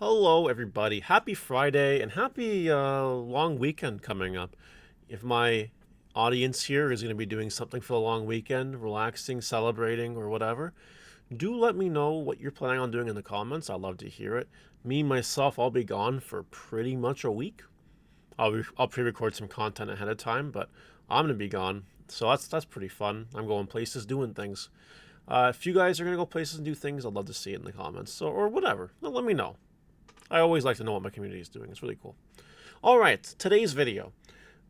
Hello, everybody. Happy Friday and happy long weekend coming up. If my audience here is going to be doing something for the long weekend, relaxing, celebrating, or whatever, do let me know what you're planning on doing in the comments. I'd love to hear it. Me, myself, I'll be gone for pretty much a week. I'll pre-record some content ahead of time, but I'm going to be gone. So that's pretty fun. I'm going places, doing things. If you guys are going to go places and do things, I'd love to see it in the comments. So, or whatever. Let me know. I always like to know what my community is doing. It's really cool. All right, today's video.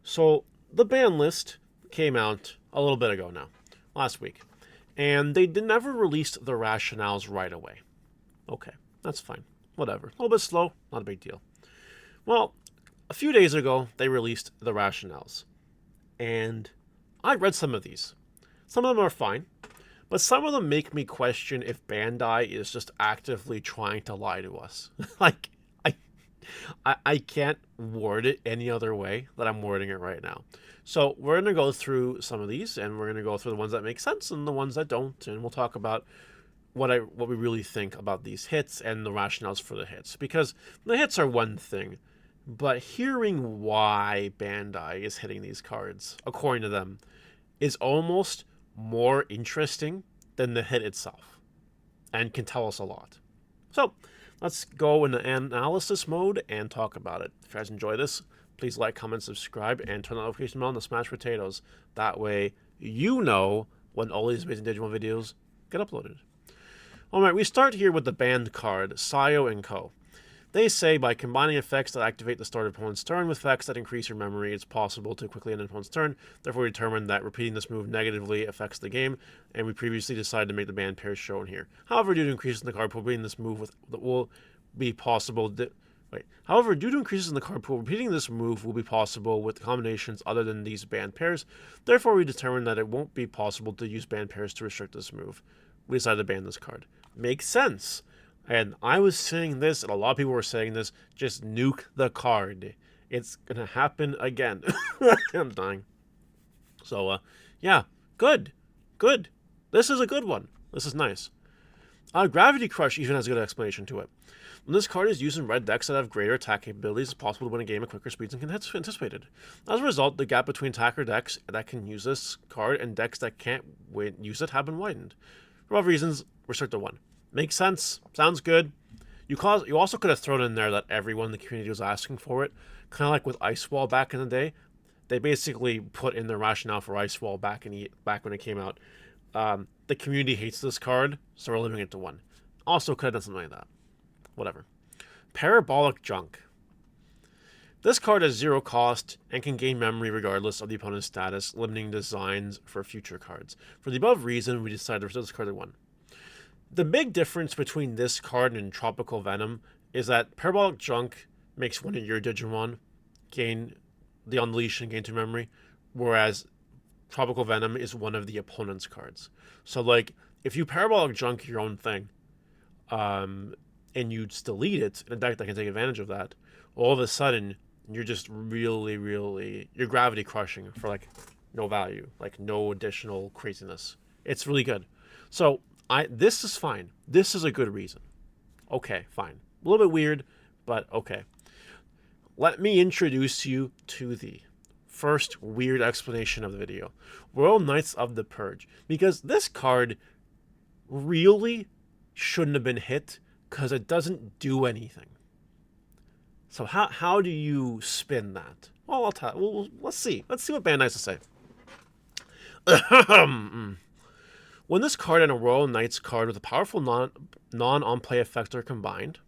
So the ban list came out a little bit ago now, last week, and they never released the rationales right away. Okay, that's fine. Whatever. A little bit slow, not a big deal. Well, a few days ago, they released the rationales, and I read some of these. Some of them are fine, but some of them make me question if Bandai is just actively trying to lie to us. Like, I can't word it any other way that I'm wording it right now. So we're going to go through some of these, and we're going to go through the ones that make sense and the ones that don't, and we'll talk about what we really think about these hits and the rationales for the hits. Because the hits are one thing, but hearing why Bandai is hitting these cards, according to them, is almost more interesting than the hit itself and can tell us a lot. So let's go into analysis mode and talk about it. If you guys enjoy this, please like, comment, subscribe, and turn the notification bell on to smash potatoes. That way you know when all these amazing Digimon videos get uploaded. Alright, we start here with the banned card, Sayo and Koh. They say by combining effects that activate the start of opponent's turn with effects that increase your memory, it's possible to quickly end an opponent's turn. Therefore, we determined that repeating this move negatively affects the game, and we previously decided to make the banned pairs shown here. However, due to increases in the card pool, repeating this move will be possible. However, due to increases in the card pool, repeating this move will be possible with combinations other than these banned pairs. Therefore, we determined that it won't be possible to use banned pairs to restrict this move. We decided to ban this card. Makes sense. And I was saying this, and a lot of people were saying this, just nuke the card. It's going to happen again. I'm dying. So, yeah, good. Good. This is a good one. This is nice. Gravity Crush even has a good explanation to it. When this card is used in red decks that have greater attack capabilities, it's possible to win a game at quicker speeds than anticipated. As a result, the gap between attacker decks that can use this card and decks that can't use it have been widened. For all reasons, restrict to 1. Makes sense. Sounds good. You also could have thrown in there that everyone in the community was asking for it. Kind of like with Ice Wall back in the day. They basically put in their rationale for Ice Wall back when it came out. The community hates this card, so we're limiting it to 1. Also could have done something like that. Whatever. Parabolic Junk. This card has 0 cost and can gain memory regardless of the opponent's status, limiting designs for future cards. For the above reason, we decided to reserve this card at 1. The big difference between this card and Tropical Venom is that Parabolic Junk makes one of your Digimon gain the Unleash and gain 2 memory, whereas Tropical Venom is one of the opponent's cards. So, like, if you Parabolic Junk your own thing, and you delete it in a deck that can take advantage of that, all of a sudden, you're just really, really, you're gravity crushing for, like, no value, like, no additional craziness. It's really good. So, this is fine. This is a good reason. Okay, fine. A little bit weird, but okay. Let me introduce you to the first weird explanation of the video. Royal Knights of the Purge. Because this card really shouldn't have been hit because it doesn't do anything. So how do you spin that? Well, I'll tell you. Well, let's see. Let's see what Bandai has to say. When this card and a Royal Knights card with a powerful non-on-play effect are combined,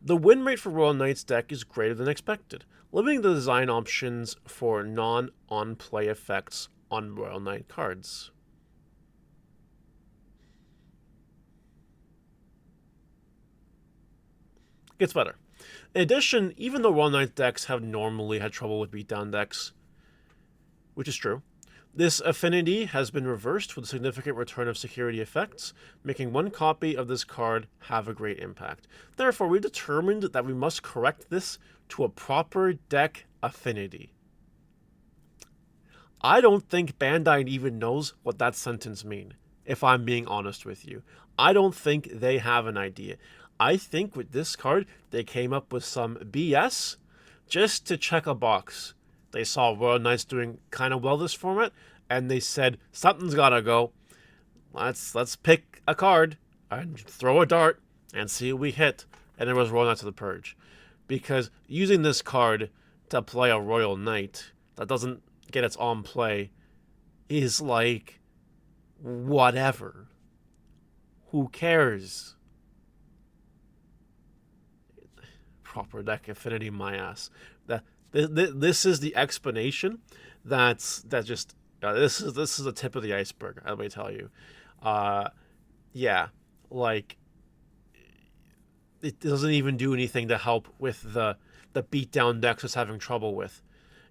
the win rate for Royal Knights deck is greater than expected, limiting the design options for non-on-play effects on Royal Knight cards. Gets better. In addition, even though Royal Knight decks have normally had trouble with beatdown decks, which is true, this affinity has been reversed with a significant return of security effects, making 1 copy of this card have a great impact. Therefore, we determined that we must correct this to a proper deck affinity. I don't think Bandai even knows what that sentence means, if I'm being honest with you. I don't think they have an idea. I think with this card, they came up with some BS just to check a box. They saw Royal Knights doing kind of well this format, and they said, something's gotta go. Let's pick a card and throw a dart and see what we hit. And it was Royal Knights of the Purge. Because using this card to play a Royal Knight that doesn't get its on play is like, whatever. Who cares? Proper deck affinity, my ass. This is the explanation. This is the tip of the iceberg. Let me tell you. Yeah, like it doesn't even do anything to help with the beatdown decks it's having trouble with.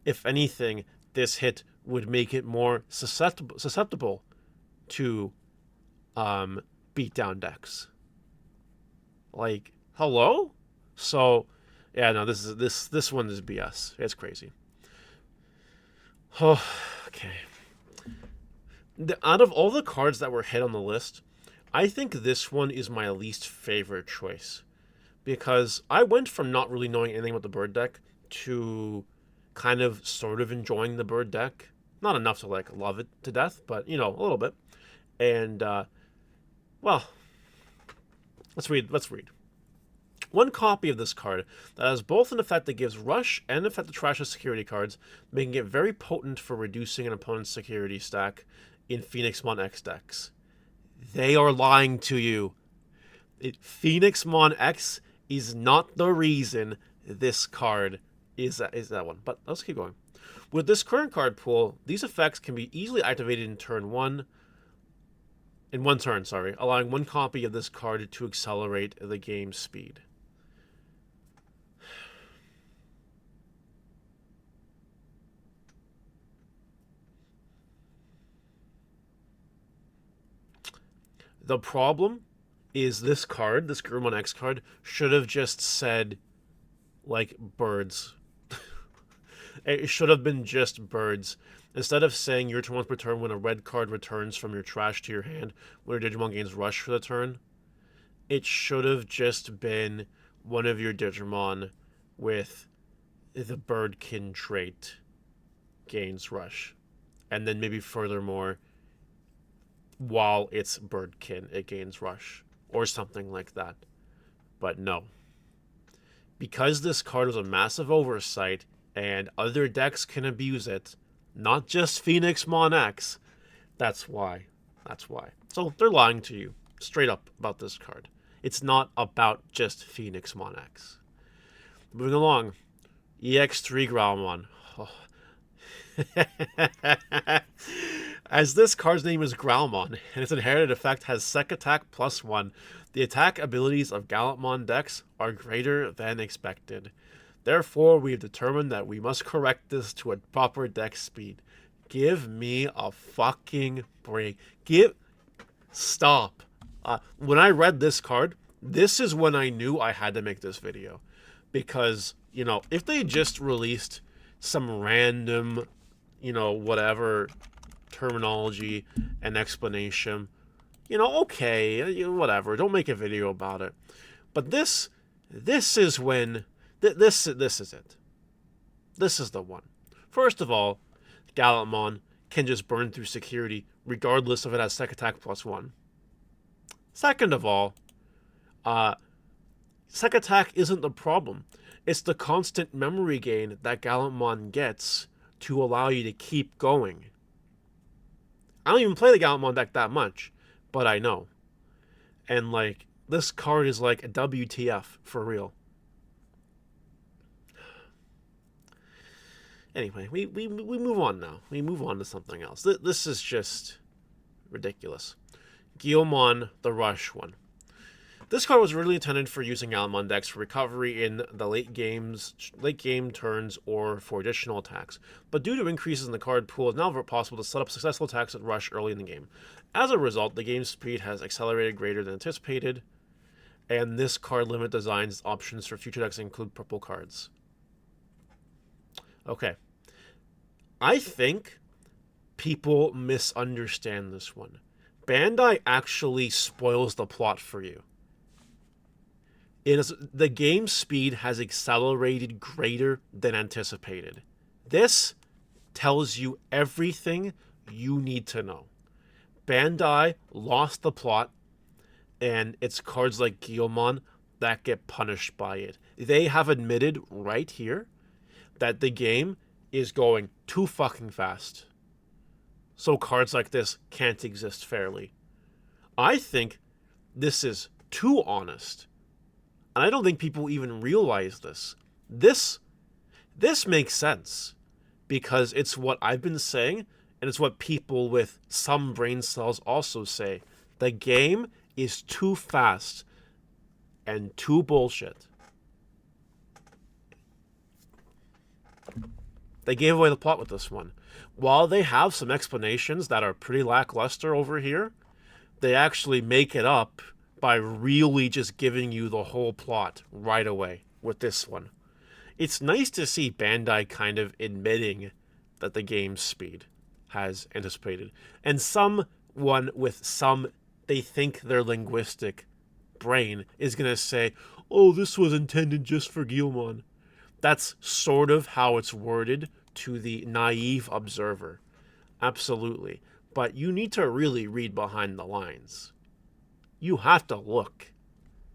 If anything, this hit would make it more susceptible to beatdown decks. Like, hello? So, yeah, no, this one is BS. It's crazy. Oh, okay. Out of all the cards that were hit on the list, I think this one is my least favorite choice. Because I went from not really knowing anything about the bird deck to kind of sort of enjoying the bird deck. Not enough to like love it to death, but you know, a little bit. And well, let's read. One copy of this card that has both an effect that gives rush and an effect that trashes security cards, making it very potent for reducing an opponent's security stack in Phoenixmon X decks. They are lying to you. Phoenixmon X is not the reason this card is that one. But let's keep going. With this current card pool, these effects can be easily activated in one turn, allowing one copy of this card to accelerate the game's speed. The problem is this card, this Garudamon X card, should have just said, like, birds. It should have been just birds. Instead of saying your turn once per turn when a red card returns from your trash to your hand, when your Digimon gains rush for the turn, it should have just been one of your Digimon with the birdkin trait gains rush. And then maybe furthermore, while it's birdkin, it gains rush. Or something like that. But no. Because this card was a massive oversight, and other decks can abuse it, not just Phoenixmon X, that's why. So they're lying to you, straight up, about this card. It's not about just Phoenixmon X. Moving along. EX3 Growlmon. Oh. As this card's name is Growlmon, and its inherited effect has Sec Attack +1, the attack abilities of Guilmon decks are greater than expected. Therefore, we have determined that we must correct this to a proper deck speed. Give me a fucking break. Stop. When I read this card, this is when I knew I had to make this video. Because, you know, if they just released some random, you know, whatever terminology and explanation, you know, okay, whatever, don't make a video about it. But this is when this is it. This is the one. First of all, Guilmon can just burn through security regardless if it has Sec Attack +1. Second of all, Sec Attack isn't the problem. It's the constant memory gain that Guilmon gets to allow you to keep going. I don't even play the Guilmon deck that much, but I know. And, like, this card is like a WTF, for real. Anyway, we move on now. We move on to something else. This is just ridiculous. Guilmon, the Rush one. This card was originally intended for using Guilmon decks for recovery in the late game turns or for additional attacks, but due to increases in the card pool, it's now possible to set up successful attacks at Rush early in the game. As a result, the game speed has accelerated greater than anticipated, and this card limit designs options for future decks include purple cards. Okay. I think people misunderstand this one. Bandai actually spoils the plot for you. The game speed has accelerated greater than anticipated. This tells you everything you need to know. Bandai lost the plot, and it's cards like Guilmon that get punished by it. They have admitted right here that the game is going too fucking fast. So cards like this can't exist fairly. I think this is too honest. And I don't think people even realize this. This makes sense because it's what I've been saying, and it's what people with some brain cells also say. The game is too fast and too bullshit. They gave away the plot with this one. While they have some explanations that are pretty lackluster over here, they actually make it up by really just giving you the whole plot right away with this one. It's nice to see Bandai kind of admitting that the game's speed has anticipated. And someone with some, they think their linguistic brain is going to say, oh, this was intended just for Guilmon. That's sort of how it's worded to the naive observer. Absolutely. But you need to really read behind the lines. You have to look.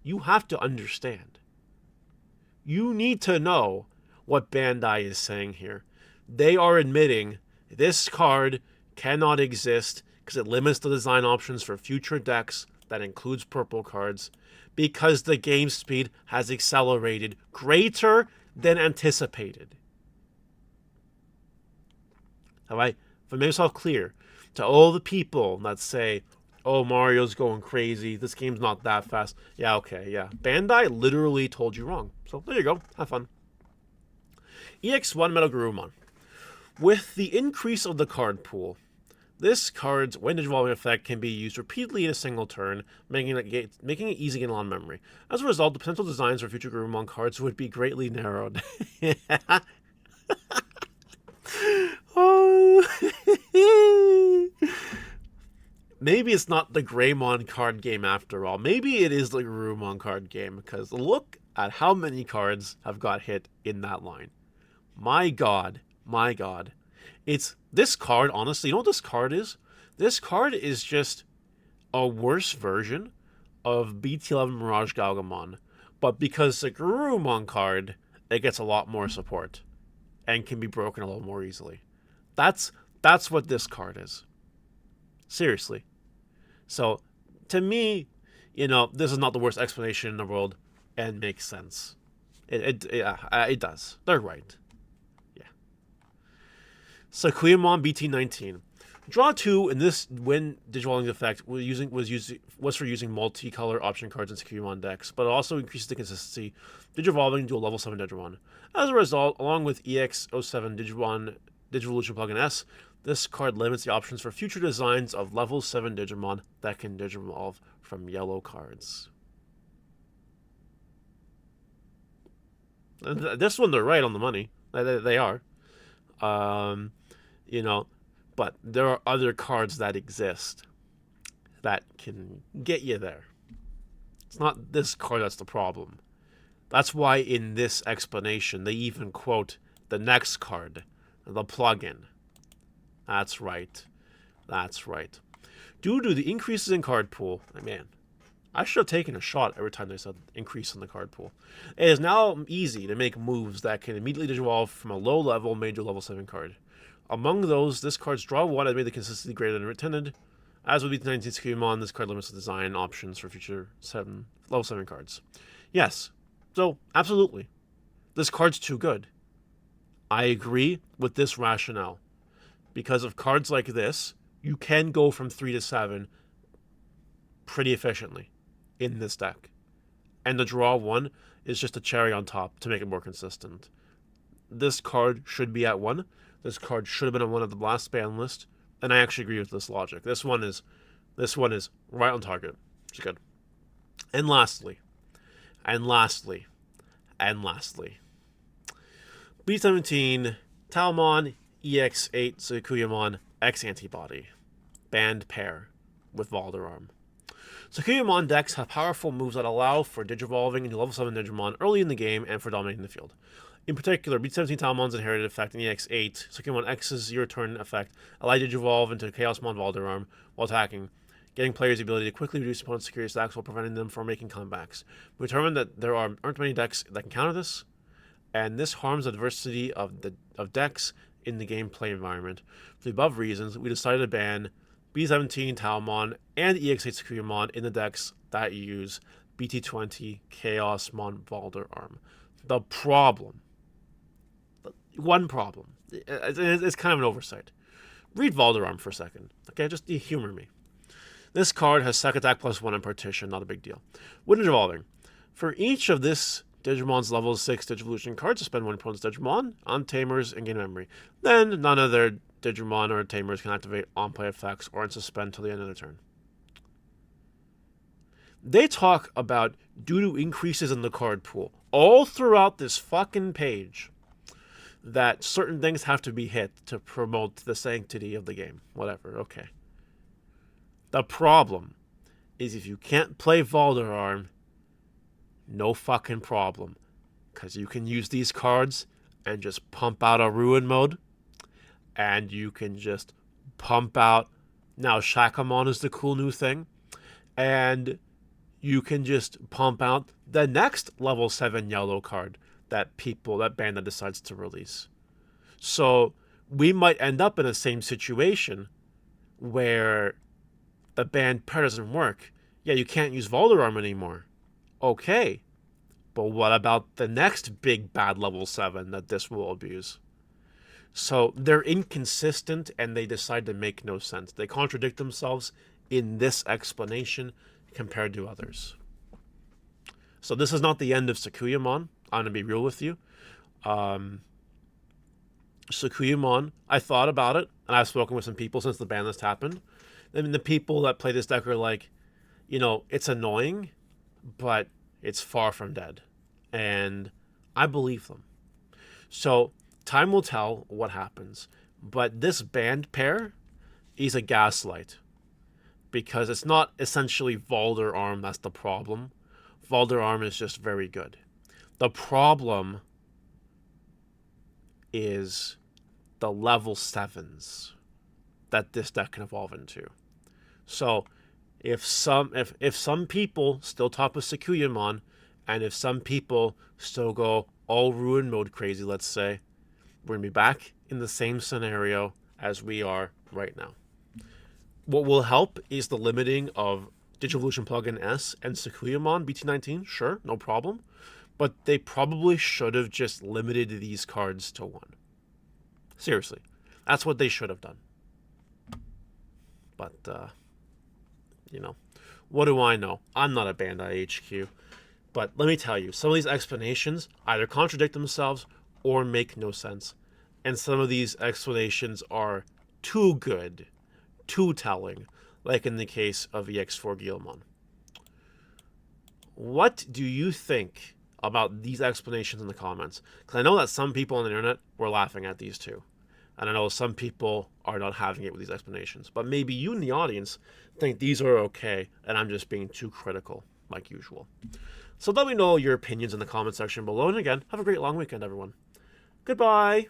You have to understand. You need to know what Bandai is saying here. They are admitting this card cannot exist because it limits the design options for future decks that includes purple cards because the game speed has accelerated greater than anticipated. Have I made myself clear to all the people that say, oh, Mario's going crazy, this game's not that fast? Yeah, okay, yeah. Bandai literally told you wrong. So there you go. Have fun. EX1 MetalGarurumon. With the increase of the card pool, this card's when Digivolving effect can be used repeatedly in a single turn, making it easy to get on memory. As a result, the potential designs for future Garurumon cards would be greatly narrowed. Maybe it's not the Greymon card game after all. Maybe it is the Garurumon card game, because look at how many cards have got hit in that line. My god. My god. It's this card, honestly, you know what this card is? This card is just a worse version of BT11 Mirage Galgamon. But because the Garurumon card, it gets a lot more support and can be broken a little more easily. That's what this card is. Seriously. So, to me, you know, this is not the worst explanation in the world and makes sense. It does. They're right. Yeah. Sakuyamon BT19. Draw 2 in this when Digivolving effect was for using multicolor option cards in Sakuyamon decks, but it also increases the consistency, Digivolving to a level 7 Digimon. As a result, along with EX07 Digivolution plugin S, this card limits the options for future designs of level 7 Digimon that can Digivolve from yellow cards. This one, they're right on the money. They are. You know, but there are other cards that exist that can get you there. It's not this card that's the problem. That's why in this explanation, they even quote the next card, the plugin. That's right. That's right. Due to the increases in card pool, man, I should have taken a shot every time they said increase in the card pool. It is now easy to make moves that can immediately Digivolve from a low-level major level 7 card. Among those, this card's draw 1 has made the consistency greater than intended. As with the 19 Sakuyamon, this card limits the design options for future level 7 cards. Yes, so absolutely. This card's too good. I agree with this rationale. Because of cards like this, you can go from 3 to 7 pretty efficiently in this deck. And the draw 1 is just a cherry on top to make it more consistent. This card should be at 1. This card should have been on one of the last ban list. And I actually agree with this logic. This one is right on target. It's good. And lastly, B17, Talmon, EX8, Sakuyamon, X antibody. Banned pair with Valderarm. Sakuyamon decks have powerful moves that allow for Digivolving into level 7 Digimon early in the game and for dominating the field. In particular, Beat 17 Talmon's inherited effect and EX8, Sakuyamon X's zero turn effect, allow Digivolve into Chaosmon Valderarm while attacking, getting players the ability to quickly reduce opponents' security stacks while preventing them from making comebacks. We determined that there aren't many decks that can counter this, and this harms the diversity of decks in the gameplay environment. For the above reasons, we decided to ban B17 Talmon and EX8 Sakuyamon in the decks that use BT20 Chaosmon Valderarm. The problem, one problem, it's kind of an oversight. Read Valderarm for a second, okay? Just humor me. This card has Sec Attack +1 and Partition, not a big deal. When Digivolving, for each of this Digimon's level 6 Digivolution cards to spend one opponent's Digimon on Tamers and gain memory. Then none of their Digimon or Tamers can activate on-play effects or unsuspend till the end of the turn. They talk about due to increases in the card pool all throughout this fucking page that certain things have to be hit to promote the sanctity of the game. Whatever, okay. The problem is if you can't play Valderarm, no fucking problem. Because you can use these cards and just pump out a Ruin mode. And you can just pump out... Now, Shakamon is the cool new thing. And you can just pump out the next level 7 yellow card that Bandai decides to release. So, we might end up in the same situation where the band pair doesn't work. Yeah, you can't use Valderarm anymore. Okay, but what about the next big bad level 7 that this will abuse? So they're inconsistent and they decide to make no sense. They contradict themselves in this explanation compared to others. So this is not the end of Sakuyamon. I'm going to be real with you. Sakuyamon, I thought about it, and I've spoken with some people since the ban list happened. I mean, the people that play this deck are like, you know, it's annoying, but it's far from dead. And I believe them. So time will tell what happens. But this band pair is a gaslight. Because it's not essentially Valderarm that's the problem. Valderarm is just very good. The problem is the level 7s that this deck can evolve into. So if some people still top with Sakuyamon, and if some people still go all Ruin mode crazy, let's say, we're going to be back in the same scenario as we are right now. What will help is the limiting of Digivolution Plugin S and Sakuyamon BT19, sure, no problem. But they probably should have just limited these cards to 1. Seriously, that's what they should have done. But, you know, what do I know? I'm not a Bandai HQ. But let me tell you, some of these explanations either contradict themselves or make no sense. And some of these explanations are too good, too telling, like in the case of EX4 Guilmon. What do you think about these explanations in the comments? Because I know that some people on the internet were laughing at these too. And I know some people are not having it with these explanations. But maybe you in the audience think these are okay, and I'm just being too critical, like usual. So let me know your opinions in the comment section below. And again, have a great long weekend, everyone. Goodbye.